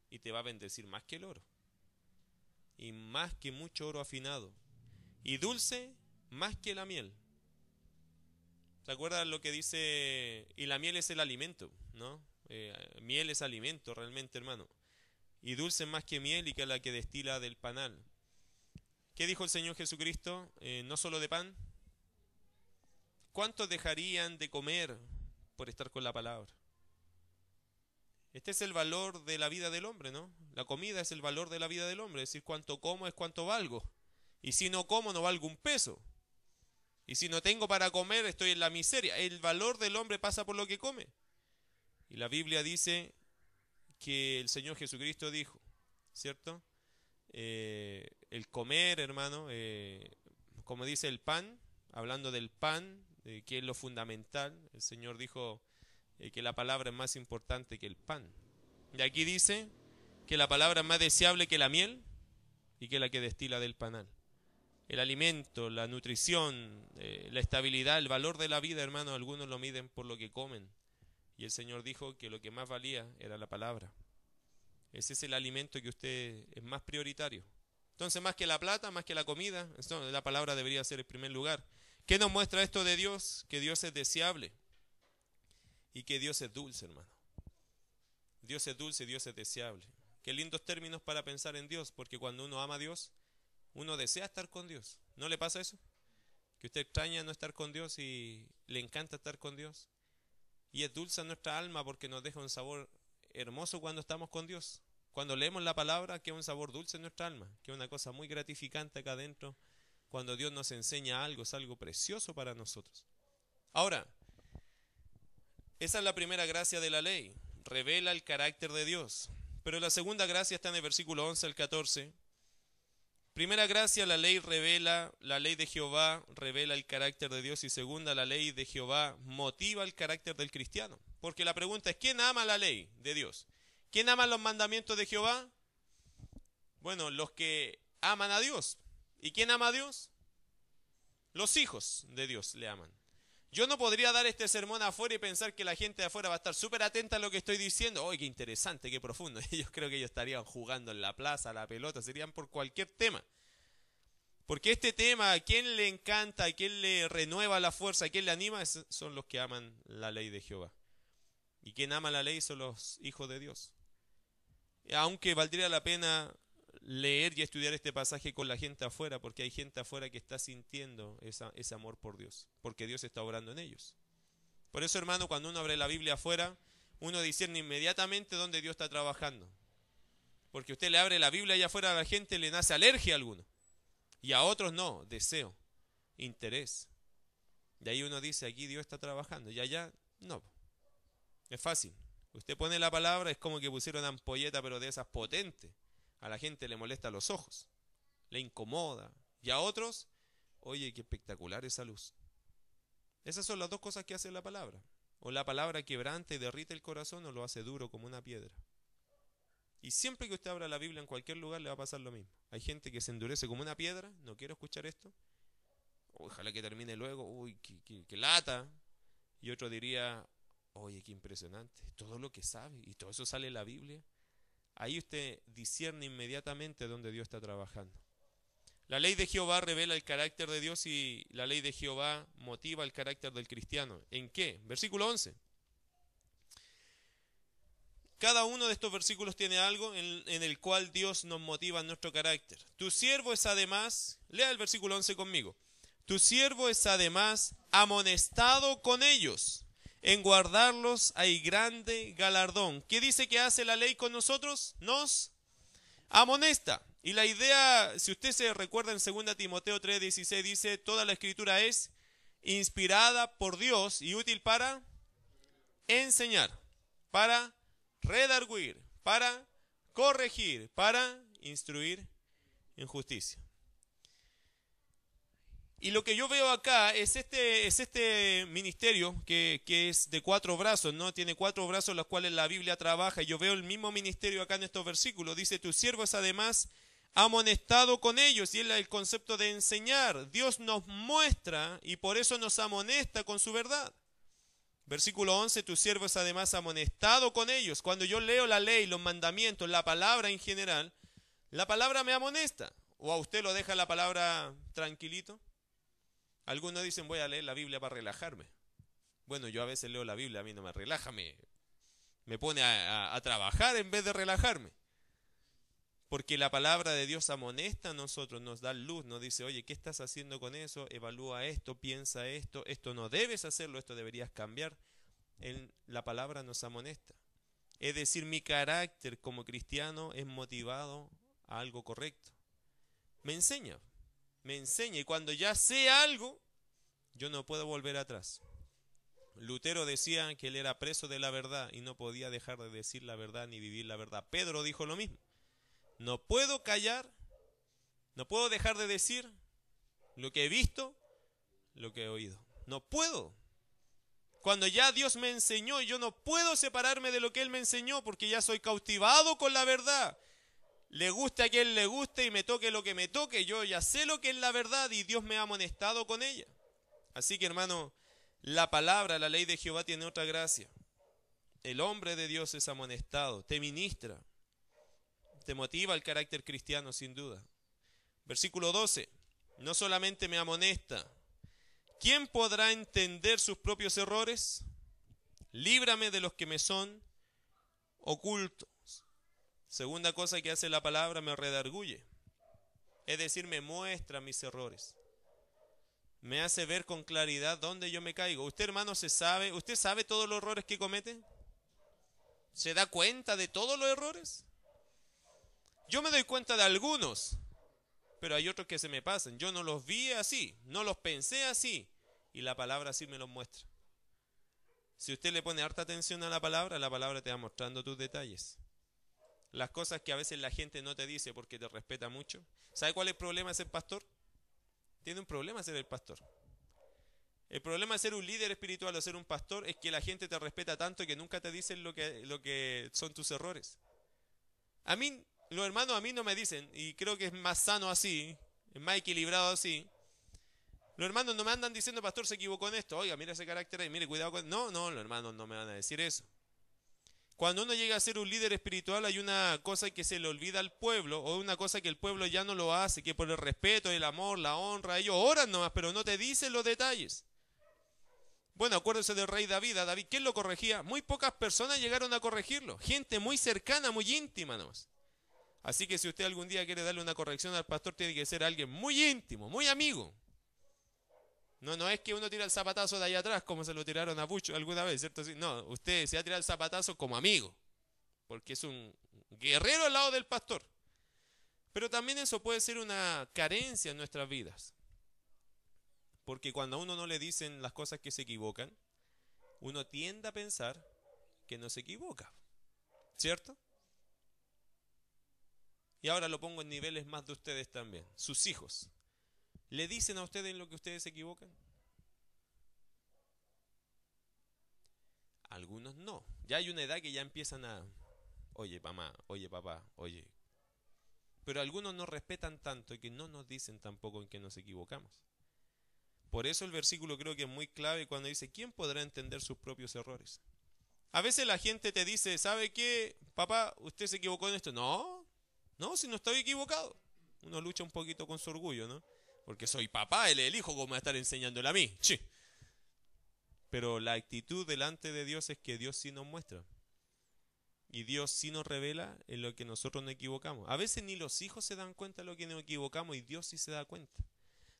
Y te va a bendecir más que el oro. Y más que mucho oro afinado. Y dulce más que la miel. ¿Se acuerdan lo que dice? Y la miel es el alimento, ¿no? Miel es alimento realmente, hermano. Y dulce más que miel y que la que destila del panal. ¿Qué dijo el Señor Jesucristo? No solo de pan. ¿Cuántos dejarían de comer por estar con la palabra? Este es el valor de la vida del hombre, ¿no? La comida es el valor de la vida del hombre. Es decir, cuánto como es cuánto valgo. Y si no como, no valgo un peso. Y si no tengo para comer, estoy en la miseria. El valor del hombre pasa por lo que come. Y la Biblia dice que el Señor Jesucristo dijo, ¿cierto? El comer, hermano, como dice el pan, hablando del pan, que es lo fundamental, el Señor dijo que la palabra es más importante que el pan. Y aquí dice que la palabra es más deseable que la miel y que la que destila del panal. El alimento, la nutrición, la estabilidad, el valor de la vida, hermano, algunos lo miden por lo que comen. Y el Señor dijo que lo que más valía era la palabra. Ese es el alimento que usted es más prioritario. Entonces, más que la plata, más que la comida, la palabra debería ser el primer lugar. ¿Qué nos muestra esto de Dios? Que Dios es deseable y que Dios es dulce, hermano. Dios es dulce y Dios es deseable. Qué lindos términos para pensar en Dios, porque cuando uno ama a Dios, uno desea estar con Dios. ¿No le pasa eso? Que usted extraña no estar con Dios y le encanta estar con Dios. Y es dulce a nuestra alma porque nos deja un sabor hermoso cuando estamos con Dios. Cuando leemos la palabra, queda un sabor dulce en nuestra alma, que es una cosa muy gratificante acá adentro. Cuando Dios nos enseña algo, es algo precioso para nosotros. Ahora, esa es la primera gracia de la ley, revela el carácter de Dios. Pero la segunda gracia está en el versículo 11 al 14. Primera gracia, la ley de Jehová revela el carácter de Dios, y segunda, la ley de Jehová motiva el carácter del cristiano. Porque la pregunta es, ¿quién ama la ley de Dios? ¿Quién ama los mandamientos de Jehová? Bueno, los que aman a Dios. ¿Y quién ama a Dios? Los hijos de Dios le aman. Yo no podría dar este sermón afuera y pensar que la gente de afuera va a estar súper atenta a lo que estoy diciendo. ¡Oh, qué interesante, qué profundo! Yo creo que ellos estarían jugando en la plaza, a la pelota, serían por cualquier tema. Porque este tema, ¿a quién le encanta, a quién le renueva la fuerza, a quién le anima? Son los que aman la ley de Jehová. Y quien ama la ley son los hijos de Dios. Aunque valdría la pena leer y estudiar este pasaje con la gente afuera, porque hay gente afuera que está sintiendo ese amor por Dios, porque Dios está obrando en ellos. Por eso, hermano, cuando uno abre la Biblia afuera, uno discierne inmediatamente dónde Dios está trabajando. Porque usted le abre la Biblia allá afuera a la gente, le nace alergia a alguno. Y a otros no, deseo, interés. De ahí uno dice, aquí Dios está trabajando, y allá no. Es fácil. Usted pone la palabra, es como que pusiera una ampolleta, pero de esas potentes. A la gente le molesta los ojos, le incomoda. Y a otros, oye, qué espectacular esa luz. Esas son las dos cosas que hace la palabra. O la palabra quebranta y derrite el corazón, o lo hace duro como una piedra. Y siempre que usted abra la Biblia en cualquier lugar le va a pasar lo mismo. Hay gente que se endurece como una piedra, no quiero escuchar esto. Ojalá que termine luego, uy, qué lata. Y otro diría, oye, qué impresionante, todo lo que sabe, y todo eso sale en la Biblia. Ahí usted discierne inmediatamente dónde Dios está trabajando. La ley de Jehová revela el carácter de Dios y la ley de Jehová motiva el carácter del cristiano. ¿En qué? Versículo 11. Cada uno de estos versículos tiene algo en el cual Dios nos motiva en nuestro carácter. Tu siervo es además, lea el versículo 11 conmigo. Tu siervo es además amonestado con ellos. En guardarlos hay grande galardón. ¿Qué dice que hace la ley con nosotros? Nos amonesta. Y la idea, si usted se recuerda en 2 Timoteo 3:16, dice, toda la escritura es inspirada por Dios y útil para enseñar, para redarguir, para corregir, para instruir en justicia. Y lo que yo veo acá es este ministerio que es de 4 brazos, ¿no? Tiene 4 brazos los cuales la Biblia trabaja. Y yo veo el mismo ministerio acá en estos versículos. Dice, tu siervo es además amonestado con ellos. Y es el concepto de enseñar. Dios nos muestra y por eso nos amonesta con su verdad. Versículo 11, tu siervo es además amonestado con ellos. Cuando yo leo la ley, los mandamientos, la palabra en general, la palabra me amonesta. ¿O a usted lo deja la palabra tranquilito? Algunos dicen, voy a leer la Biblia para relajarme. Bueno, yo a veces leo la Biblia, a mí no me relaja, me pone a trabajar en vez de relajarme. Porque la palabra de Dios amonesta a nosotros, nos da luz, nos dice, oye, ¿qué estás haciendo con eso? Evalúa esto, piensa esto no debes hacerlo, esto deberías cambiar. La palabra nos amonesta. Es decir, mi carácter como cristiano es motivado a algo correcto. Me enseña. Y cuando ya sé algo, yo no puedo volver atrás. Lutero decía que él era preso de la verdad y no podía dejar de decir la verdad ni vivir la verdad. Pedro dijo lo mismo. No puedo callar, no puedo dejar de decir lo que he visto, lo que he oído. No puedo. Cuando ya Dios me enseñó, yo no puedo separarme de lo que Él me enseñó porque ya soy cautivado con la verdad. Le guste a quien le guste y me toque lo que me toque, yo ya sé lo que es la verdad y Dios me ha amonestado con ella. Así que hermano, la palabra, la ley de Jehová tiene otra gracia. El hombre de Dios es amonestado, te ministra, te motiva el carácter cristiano sin duda. Versículo 12, no solamente me amonesta, ¿quién podrá entender sus propios errores? Líbrame de los que me son ocultos. Segunda cosa que hace la palabra, me redarguye. Es decir, me muestra mis errores. Me hace ver con claridad dónde yo me caigo. ¿Usted, hermano, usted sabe todos los errores que comete? ¿Se da cuenta de todos los errores? Yo me doy cuenta de algunos, pero hay otros que se me pasan. Yo no los vi así, no los pensé así, y la palabra sí me los muestra. Si usted le pone harta atención a la palabra te va mostrando tus detalles. Las cosas que a veces la gente no te dice porque te respeta mucho. ¿Sabe cuál es el problema de ser pastor? Tiene un problema ser el pastor. El problema de ser un líder espiritual o ser un pastor es que la gente te respeta tanto que nunca te dicen lo que son tus errores. A mí, los hermanos a mí no me dicen, y creo que es más sano así, es más equilibrado así. Los hermanos no me andan diciendo, pastor, se equivocó en esto. Oiga, mira ese carácter ahí, mire, cuidado con... No, los hermanos no me van a decir eso. Cuando uno llega a ser un líder espiritual hay una cosa que se le olvida al pueblo, o una cosa que el pueblo ya no lo hace, que por el respeto, el amor, la honra, ellos oran nomás, pero no te dicen los detalles. Bueno, acuérdense del rey David. A David, ¿quién lo corregía? Muy pocas personas llegaron a corregirlo. Gente muy cercana, muy íntima nomás. Así que si usted algún día quiere darle una corrección al pastor, tiene que ser alguien muy íntimo, muy amigo. No es que uno tira el zapatazo de ahí atrás, como se lo tiraron a Pucho alguna vez, ¿cierto? No, usted se va a tirar el zapatazo como amigo, porque es un guerrero al lado del pastor. Pero también eso puede ser una carencia en nuestras vidas. Porque cuando a uno no le dicen las cosas que se equivocan, uno tiende a pensar que no se equivoca, ¿cierto? Y ahora lo pongo en niveles más de ustedes también. Sus hijos, ¿le dicen a ustedes en lo que ustedes se equivocan? Algunos no. Ya hay una edad que ya empiezan a, oye mamá, oye papá, oye. Pero algunos no respetan tanto y que no nos dicen tampoco en que nos equivocamos. Por eso el versículo creo que es muy clave cuando dice, ¿quién podrá entender sus propios errores? A veces la gente te dice, ¿sabe qué? Papá, ¿usted se equivocó en esto? No, no, si no estoy equivocado. Uno lucha un poquito con su orgullo, ¿no? Porque soy papá, él es el hijo, ¿cómo va a estar enseñándole a mí? Sí. Pero la actitud delante de Dios es que Dios sí nos muestra. Y Dios sí nos revela en lo que nosotros nos equivocamos. A veces ni los hijos se dan cuenta de lo que nos equivocamos y Dios sí se da cuenta.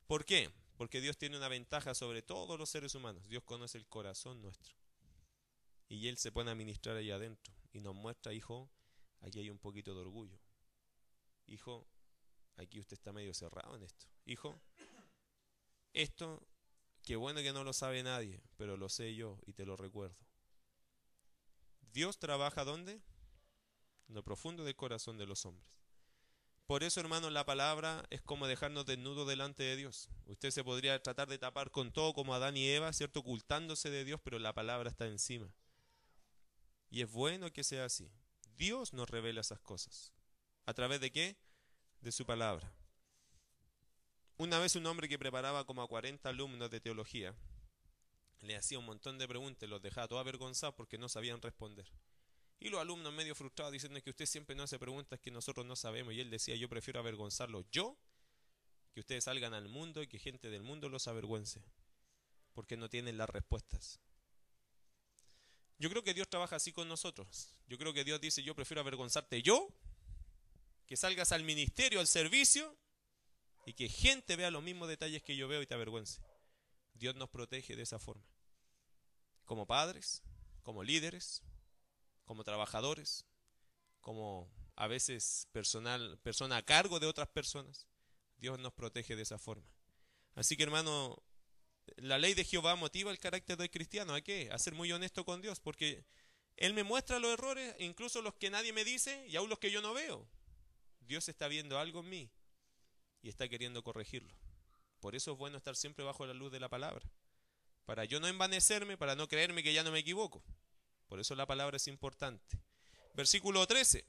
¿Por qué? Porque Dios tiene una ventaja sobre todos los seres humanos. Dios conoce el corazón nuestro. Y Él se pone a ministrar ahí adentro. Y nos muestra, hijo, aquí hay un poquito de orgullo. Hijo, aquí usted está medio cerrado en esto. Hijo, esto, qué bueno que no lo sabe nadie, pero lo sé yo y te lo recuerdo. Dios trabaja ¿dónde? En lo profundo del corazón de los hombres. Por eso, hermanos, la palabra es como dejarnos desnudos delante de Dios. Usted se podría tratar de tapar con todo como Adán y Eva, ¿cierto? Ocultándose de Dios, pero la palabra está encima. Y es bueno que sea así. Dios nos revela esas cosas. ¿A través de qué? De su palabra. Una vez un hombre que preparaba como a 40 alumnos de teología, le hacía un montón de preguntas y los dejaba todos avergonzados porque no sabían responder. Y los alumnos medio frustrados diciendo que usted siempre nos hace preguntas que nosotros no sabemos. Y él decía, yo prefiero avergonzarlos yo, que ustedes salgan al mundo y que gente del mundo los avergüence, porque no tienen las respuestas. Yo creo que Dios trabaja así con nosotros. Yo creo que Dios dice, yo prefiero avergonzarte yo, que salgas al ministerio, al servicio, y que gente vea los mismos detalles que yo veo y te avergüence. Dios nos protege de esa forma. Como padres, como líderes, como trabajadores, como a veces persona a cargo de otras personas. Dios nos protege de esa forma. Así que, hermano, la ley de Jehová motiva el carácter del cristiano. ¿A qué? A ser muy honesto con Dios, porque Él me muestra los errores, incluso los que nadie me dice y aún los que yo no veo. Dios está viendo algo en mí y está queriendo corregirlo. Por eso es bueno estar siempre bajo la luz de la palabra, para yo no envanecerme, para no creerme que ya no me equivoco. Por eso la palabra es importante. Versículo 13.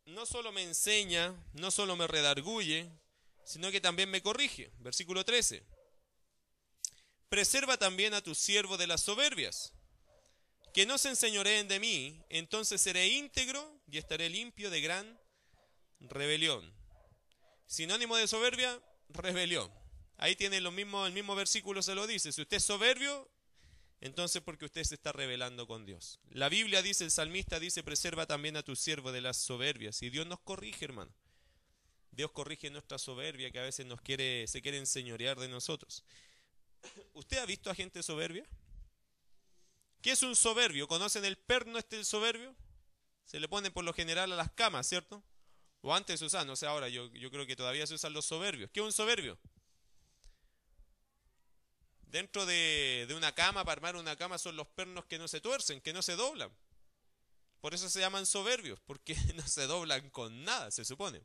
No solo me enseña, no solo me redarguye, sino que también me corrige. Versículo 13. Preserva también a tu siervo de las soberbias, que no se enseñoreen de mí, entonces seré íntegro y estaré limpio de gran rebelión. Sinónimo de soberbia, rebelión. Ahí tiene el mismo versículo se lo dice. Si usted es soberbio, entonces porque usted se está rebelando con Dios. La Biblia dice, el salmista dice, preserva también a tu siervo de las soberbias. Y Dios nos corrige, hermano. Dios corrige nuestra soberbia que a veces se quiere enseñorear de nosotros. ¿Usted ha visto a gente soberbia? ¿Qué es un soberbio? ¿Conocen el perno del soberbio? Se le pone por lo general a las camas, ¿cierto? O antes se usaban, no sé, ahora yo creo que todavía se usan los soberbios. ¿Qué es un soberbio? Dentro de una cama, para armar una cama, son los pernos que no se tuercen, que no se doblan. Por eso se llaman soberbios, porque no se doblan con nada, se supone.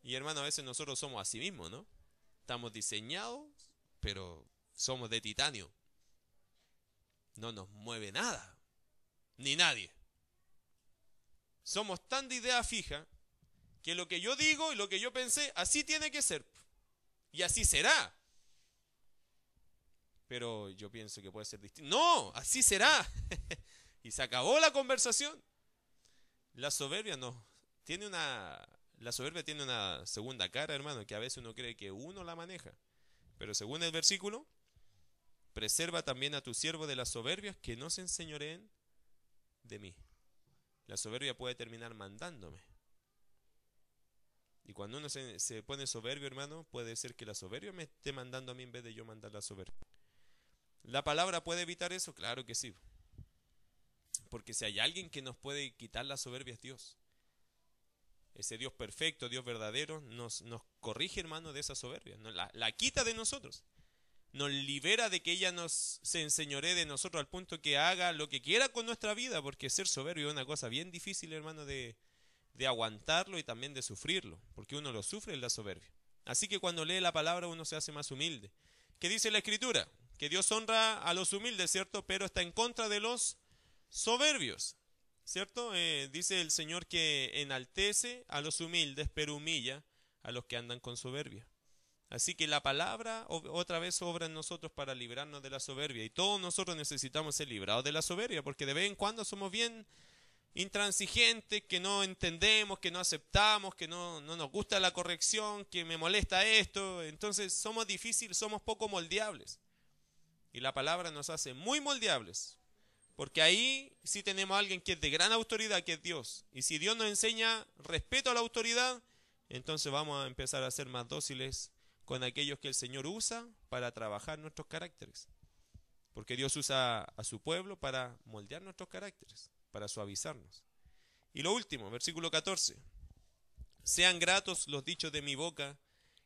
Y hermano, a veces nosotros somos así mismos, ¿no? Estamos diseñados, pero somos de titanio. No nos mueve nada, ni nadie. Somos tan de idea fija que lo que yo digo y lo que yo pensé, así tiene que ser. Y así será. Pero yo pienso que puede ser distinto. No, así será. Y se acabó la conversación. La soberbia no. La soberbia tiene una segunda cara, hermano, que a veces uno cree que uno la maneja. Pero según el versículo, preserva también a tu siervo de las soberbias, que no se enseñoreen de mí. La soberbia puede terminar mandándome. Y cuando uno se pone soberbio, hermano, puede ser que la soberbia me esté mandando a mí en vez de yo mandar la soberbia. ¿La palabra puede evitar eso? Claro que sí. Porque si hay alguien que nos puede quitar la soberbia es Dios. Ese Dios perfecto, Dios verdadero, nos corrige, hermano, de esa soberbia. La quita de nosotros. Nos libera de que ella se enseñoree de nosotros al punto que haga lo que quiera con nuestra vida. Porque ser soberbio es una cosa bien difícil, hermano, de aguantarlo y también de sufrirlo. Porque uno lo sufre en la soberbia. Así que cuando lee la palabra uno se hace más humilde. ¿Qué dice la Escritura? Que Dios honra a los humildes, ¿cierto? Pero está en contra de los soberbios, ¿cierto? Dice el Señor que enaltece a los humildes, pero humilla a los que andan con soberbia. Así que la palabra otra vez obra en nosotros para librarnos de la soberbia. Y todos nosotros necesitamos ser librados de la soberbia, porque de vez en cuando somos bien intransigentes, que no entendemos, que no aceptamos, que no nos gusta la corrección, que me molesta esto. Entonces somos difíciles, somos poco moldeables. Y la palabra nos hace muy moldeables. Porque ahí sí tenemos a alguien que es de gran autoridad, que es Dios. Y si Dios nos enseña respeto a la autoridad, entonces vamos a empezar a ser más dóciles con aquellos que el Señor usa para trabajar nuestros caracteres. Porque Dios usa a su pueblo para moldear nuestros caracteres, para suavizarnos. Y lo último, versículo 14. Sean gratos los dichos de mi boca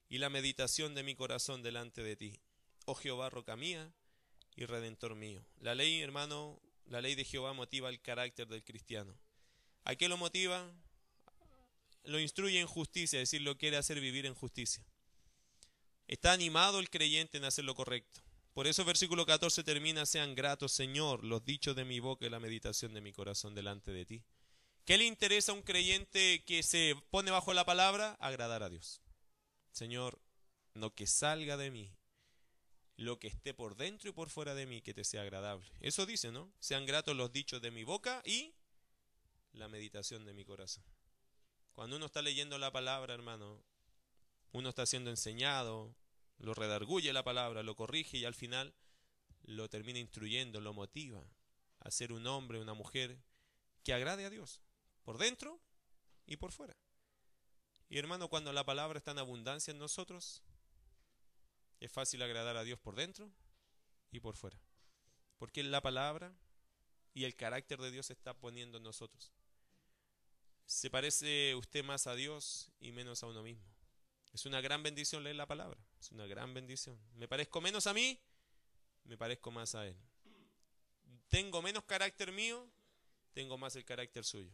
y la meditación de mi corazón delante de ti, oh Jehová, roca mía y redentor mío. La ley, hermano, la ley de Jehová motiva el carácter del cristiano. ¿A qué lo motiva? Lo instruye en justicia, es decir, lo quiere hacer vivir en justicia. Está animado el creyente en hacer lo correcto. Por eso versículo 14 termina: sean gratos, Señor, los dichos de mi boca y la meditación de mi corazón delante de ti. ¿Qué le interesa a un creyente que se pone bajo la palabra? Agradar a Dios. Señor, no que salga de mí, lo que esté por dentro y por fuera de mí, que te sea agradable. Eso dice, ¿no? Sean gratos los dichos de mi boca y la meditación de mi corazón. Cuando uno está leyendo la palabra, hermano, uno está siendo enseñado, lo redarguye la palabra, lo corrige y al final lo termina instruyendo, lo motiva a ser un hombre, una mujer que agrade a Dios, por dentro y por fuera. Y hermano, cuando la palabra está en abundancia en nosotros, es fácil agradar a Dios por dentro y por fuera. Porque la palabra y el carácter de Dios se está poniendo en nosotros. Se parece usted más a Dios y menos a uno mismo. Es una gran bendición leer la palabra. Es una gran bendición. Me parezco menos a mí, me parezco más a Él. Tengo menos carácter mío, tengo más el carácter suyo.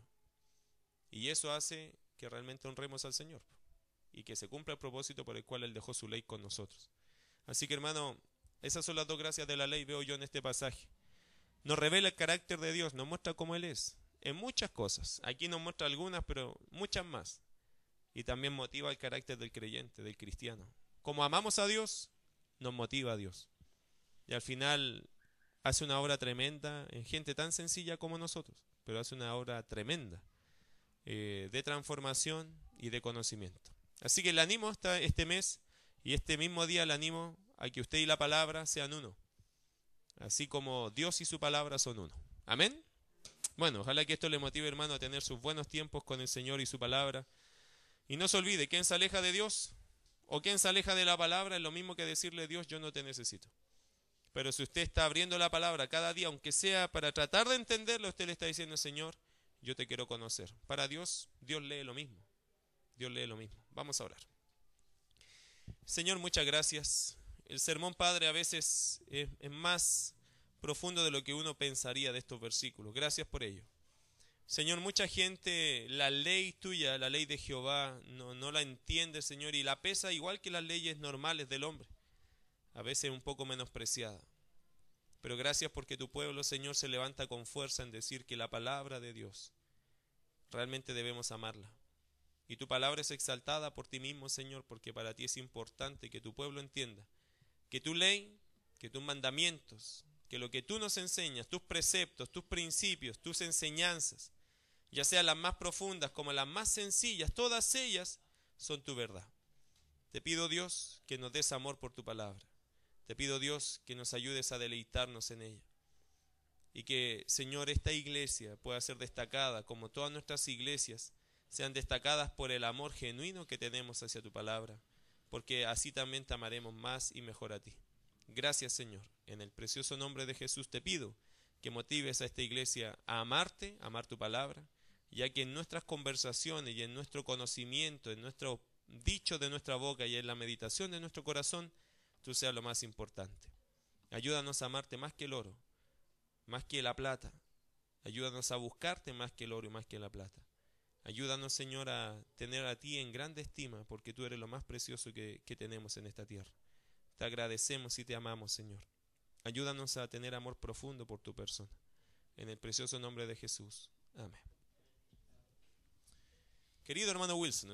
Y eso hace que realmente honremos al Señor y que se cumpla el propósito por el cual Él dejó su ley con nosotros. Así que, hermano, esas son las dos gracias de la ley, veo yo en este pasaje. Nos revela el carácter de Dios, nos muestra cómo Él es, en muchas cosas. Aquí nos muestra algunas, pero muchas más. Y también motiva el carácter del creyente, del cristiano. Como amamos a Dios, nos motiva a Dios. Y al final hace una obra tremenda en gente tan sencilla como nosotros, pero hace una obra tremenda de transformación y de conocimiento. Así que le animo este mes y este mismo día le animo a que usted y la palabra sean uno. Así como Dios y su palabra son uno. Amén. Bueno, ojalá que esto le motive, hermano, a tener sus buenos tiempos con el Señor y su palabra. Y no se olvide, ¿quién se aleja de Dios o quién se aleja de la palabra? Es lo mismo que decirle a Dios, yo no te necesito. Pero si usted está abriendo la palabra cada día, aunque sea para tratar de entenderlo, usted le está diciendo, Señor, yo te quiero conocer. Para Dios, Dios lee lo mismo. Dios lee lo mismo. Vamos a orar. Señor, muchas gracias. El sermón, Padre, a veces es más profundo de lo que uno pensaría de estos versículos. Gracias por ello. Señor, mucha gente, la ley tuya, la ley de Jehová, no la entiende, Señor, y la pesa igual que las leyes normales del hombre. A veces un poco menospreciada. Pero gracias porque tu pueblo, Señor, se levanta con fuerza en decir que la palabra de Dios realmente debemos amarla. Y tu palabra es exaltada por ti mismo, Señor, porque para ti es importante que tu pueblo entienda que tu ley, que tus mandamientos, que lo que tú nos enseñas, tus preceptos, tus principios, tus enseñanzas, ya sean las más profundas como las más sencillas, todas ellas son tu verdad. Te pido, Dios, que nos des amor por tu palabra. Te pido, Dios, que nos ayudes a deleitarnos en ella. Y que, Señor, esta iglesia pueda ser destacada, como todas nuestras iglesias, sean destacadas por el amor genuino que tenemos hacia tu palabra, porque así también te amaremos más y mejor a ti. Gracias, Señor. En el precioso nombre de Jesús te pido que motives a esta iglesia a amarte, a amar tu palabra, ya que en nuestras conversaciones y en nuestro conocimiento, en nuestro dicho de nuestra boca y en la meditación de nuestro corazón, tú seas lo más importante. Ayúdanos a amarte más que el oro, más que la plata. Ayúdanos a buscarte más que el oro y más que la plata. Ayúdanos, Señor, a tener a ti en grande estima, porque tú eres lo más precioso que tenemos en esta tierra. Te agradecemos y te amamos, Señor. Ayúdanos a tener amor profundo por tu persona. En el precioso nombre de Jesús. Amén. Querido hermano Wilson,